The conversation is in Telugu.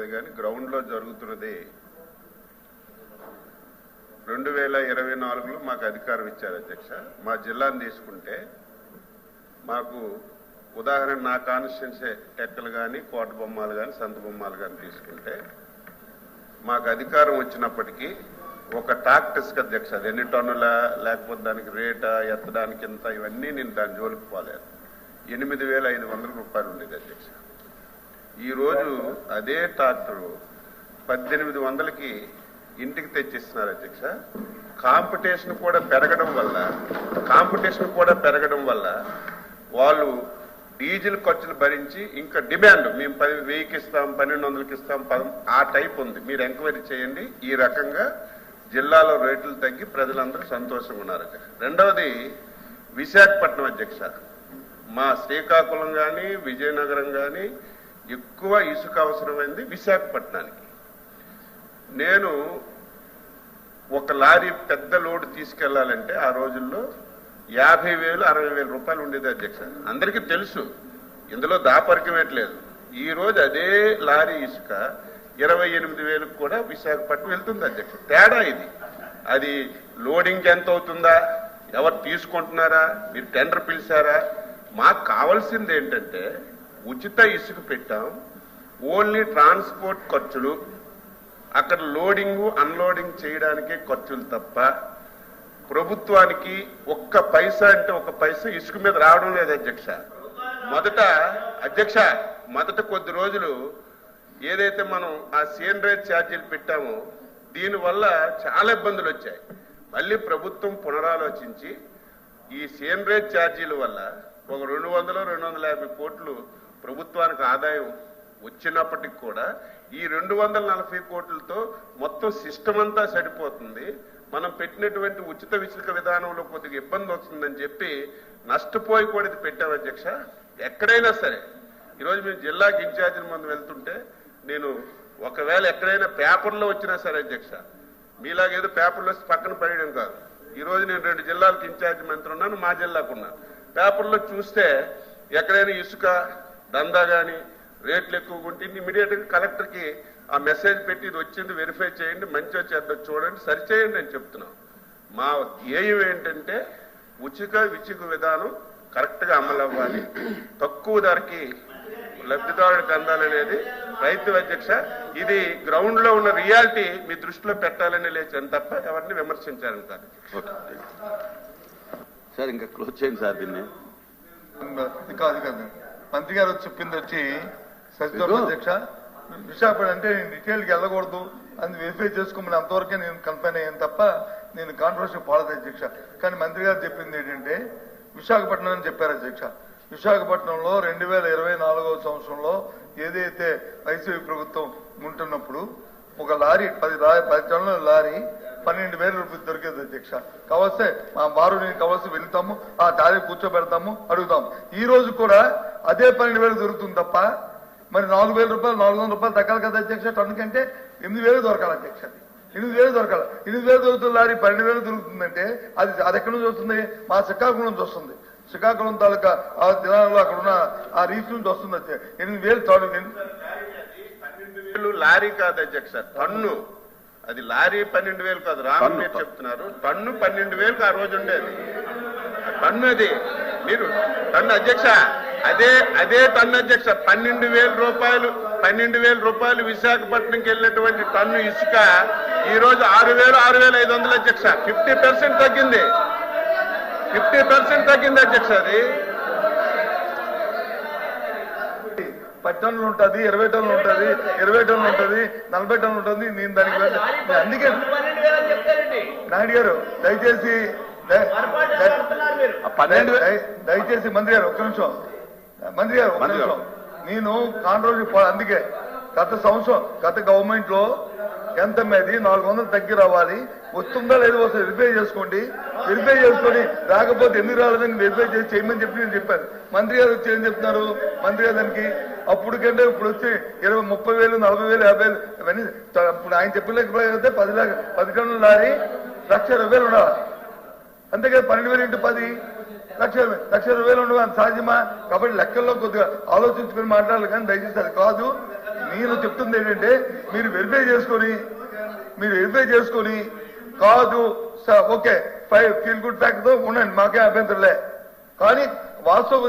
లేదు కానీ గ్రౌండ్లో జరుగుతున్నది 2024లో మాకు అధికారం ఇచ్చారు అధ్యక్ష. మా జిల్లాను తీసుకుంటే మాకు ఉదాహరణ నా కాన్స్టిట్యున్సీ టెక్కలు కానీ కోట బొమ్మాలు కానీ సంత బొమ్మాలు కానీ తీసుకుంటే మాకు అధికారం వచ్చినప్పటికీ ఒక టాక్టిస్క్ అధ్యక్ష అది ఎన్ని టన్నుల లేకపోతే దానికి రేటా ఎత్తడానికి ఎంత ఇవన్నీ నేను దాని జోలికి పోలేదు. 8,500 రూపాయలు ఉండేది అధ్యక్ష. ఈరోజు అదే ట్రాక్టరు 1800కి ఇంటికి తెచ్చిస్తున్నారు అధ్యక్ష. కాంపిటీషన్ కూడా పెరగడం వల్ల వాళ్ళు డీజిల్ ఖర్చులు భరించి ఇంకా డిమాండ్ మేము 1000కి ఇస్తాం 1200కి ఇస్తాం ఆ టైప్ ఉంది. మీరు ఎంక్వైరీ చేయండి. ఈ రకంగా జిల్లాలో రేట్లు తగ్గి ప్రజలందరూ సంతోషంగా ఉన్నారు అధ్యక్ష. రెండవది విశాఖపట్నం అధ్యక్ష. మా శ్రీకాకుళం కానీ విజయనగరం కానీ ఎక్కువ ఇసుక అవసరమైంది విశాఖపట్నానికి. నేను ఒక లారీ పెద్ద లోడ్ తీసుకెళ్లాలంటే ఆ రోజుల్లో 50,000 60,000 రూపాయలు ఉండేది అధ్యక్ష. అందరికీ తెలుసు, ఇందులో దాపరికమేట్లేదు. ఈ రోజు అదే లారీ ఇసుక 28,000 కూడా విశాఖపట్నం వెళ్తుంది అధ్యక్ష. తేడా ఇది. అది లోడింగ్ ఎంత అవుతుందా, ఎవరు తీసుకుంటున్నారా, మీరు టెండర్ పిలిచారా? మాకు కావాల్సింది ఏంటంటే ఉచిత ఇసుక పెట్టాం, ఓన్లీ ట్రాన్స్పోర్ట్ ఖర్చులు, అక్కడ లోడింగ్ అన్లోడింగ్ చేయడానికే ఖర్చులు తప్ప ప్రభుత్వానికి ఒక్క పైసా అంటే ఒక పైసా ఇసుక మీద రావడం లేదు అధ్యక్ష. మొదట కొద్ది రోజులు ఏదైతే మనం ఆ సీనరేజ్ ఛార్జీలు పెట్టామో దీనివల్ల చాలా ఇబ్బందులు వచ్చాయి. మళ్ళీ ప్రభుత్వం పునరాలోచించి ఈ సీనరేజ్ ఛార్జీల వల్ల ఒక 200-250 కోట్లు ప్రభుత్వానికి ఆదాయం వచ్చినప్పటికి కూడా ఈ 240 కోట్లతో మొత్తం సిస్టమ్ అంతా సరిపోతుంది. మనం పెట్టినటువంటి ఉచిత ఇసుక విధానంలో కొద్దిగా ఇబ్బంది వస్తుందని చెప్పి నష్టపోయి కూడా ఇది పెట్టాం అధ్యక్ష. ఎక్కడైనా సరే ఈరోజు మేము జిల్లాకి ఇన్ఛార్జీల ముందు వెళ్తుంటే నేను ఒకవేళ ఎక్కడైనా పేపర్లో వచ్చినా సరే అధ్యక్ష, మీలాగేదో పేపర్లో పక్కన పడేయడం కాదు. ఈరోజు నేను 2 జిల్లాలకు ఇన్ఛార్జి మంత్రి ఉన్నాను, మా జిల్లాకు ఉన్నాను. పేపర్లో చూస్తే ఎక్కడైనా ఇసుక దందా కానీ రేట్లు ఎక్కువగా ఉంటే ఇమీడియట్గా కలెక్టర్కి ఆ మెసేజ్ పెట్టి ఇది వచ్చింది వెరిఫై చేయండి, మంచిగా చేద్దాం చూడండి, సరిచేయండి అని చెప్తున్నాం. మా ధ్యేయం ఏంటంటే ఉచిత విధానం కరెక్ట్గా అమలు అవ్వాలి, తక్కువ ధరకి లబ్ధిదారుడికి అందాలనేది రైతు అధ్యక్ష. ఇది గ్రౌండ్ లో ఉన్న రియాలిటీ మీ దృష్టిలో పెట్టాలని లేచాను తప్ప ఎవరిని విమర్శించాలని కాదు. సార్ ఇంకా క్లోజ్ చేయండి సార్. దీన్ని కాదు మంత్రి గారు చెప్పింది వచ్చి సత్యం అధ్యక్ష. విశాఖపట్నం అంటే నేను డీటెయిల్కి వెళ్ళకూడదు అని వెరిఫై చేసుకోమని అంతవరకే నేను కన్ఫైన్ అయ్యాను తప్ప నేను కాంట్రవర్సీ పోలేదు అధ్యక్ష. కానీ మంత్రి గారు చెప్పింది ఏంటంటే విశాఖపట్నం అని చెప్పారు అధ్యక్ష. విశాఖపట్నంలో 2024వ సంవత్సరంలో ఏదైతే వైసీపీ ప్రభుత్వం ఉంటున్నప్పుడు ఒక లారీ 10 టన్నుల లారీ 12,000 రూపాయలు దొరికేది అధ్యక్ష. కావస్తే మా వారు నేను కావాల్సి వెళ్తాము, ఆ టారీ కూర్చోబెడతాము, అడుగుతాము. ఈ రోజు కూడా అదే 12,000 దొరుకుతుంది తప్ప మరి 4,000 రూపాయలు 400 రూపాయలు తగ్గాలి కదా అధ్యక్ష. టన్ను కంటే 8,000 దొరకాలి అధ్యక్ష. 8,000 దొరకాలి. 8,000 దొరుకుతుంది లారీ 12,000 దొరుకుతుందంటే అది ఎక్కడి నుంచి వస్తుంది? మా శ్రీకాకుళం నుంచి వస్తుంది. శ్రీకాకుళం తాలూకా ఆ జిల్లాలో అక్కడ ఉన్న ఆ రీచ్ నుంచి వస్తుంది వచ్చే 8,000 లారీ కాదు అధ్యక్ష, టన్ను. అది లారీ 12,000 కాదు, రామ్ మీరు చెప్తున్నారు. టన్ను 12,000 ఆ రోజు ఉండేది. టన్ను అది మీరు టన్ను అధ్యక్ష, అదే టన్ను అధ్యక్ష. 12,000 రూపాయలు విశాఖపట్నంకి వెళ్ళినటువంటి టన్ను ఇసుక ఈ రోజు 6,500 అధ్యక్ష. 50% తగ్గింది. 50% తగ్గింది అధ్యక్ష. అది 10 టన్నులు ఉంటుంది, 20 టన్నులు ఉంటుంది, 20 టన్నులు ఉంటుంది, 40 టన్నులు ఉంటుంది. నేను దానికి అందుకే నాయుడు గారు దయచేసి మంత్రి గారు ఒక్క నిమిషం నేను కాంట్రవర్సీ అందుకే గత సంవత్సరం గత గవర్నమెంట్ లో ఎంత మీద 400 తగ్గి రావాలి, వస్తుందా లేదో వస్తుంది వెరిఫై చేసుకోండి. రాకపోతే ఎందుకు రాలేదని వెరిఫై చేసి చేయమని చెప్పి నేను చెప్పాను. మంత్రి గారు వచ్చి ఏం చెప్తున్నారు? మంత్రి గారు దానికి అప్పుడు కంటే ఇప్పుడు వచ్చి 20,000, 30,000, 40,000, 50,000 ఇవన్నీ ఇప్పుడు ఆయన చెప్పితే 10 టన్నుల లారీ 1,20,000 ఉండాలి. అంతేకాదు 12,000 × 10 1,20,000 ఉండవు. అంత సాధ్యమా? కాబట్టి లెక్కల్లో కొద్దిగా ఆలోచించుకుని మాట్లాడాలి. కానీ దయచేసి అది కాదు. నేను చెప్తుంది ఏంటంటే మీరు వెరిఫై చేసుకొని కాదు ఓకే ఫీల్ గుడ్ ఫ్యాక్ట్ తో ఉండండి, మాకే అభ్యంతరం లే. కానీ వాస్తవ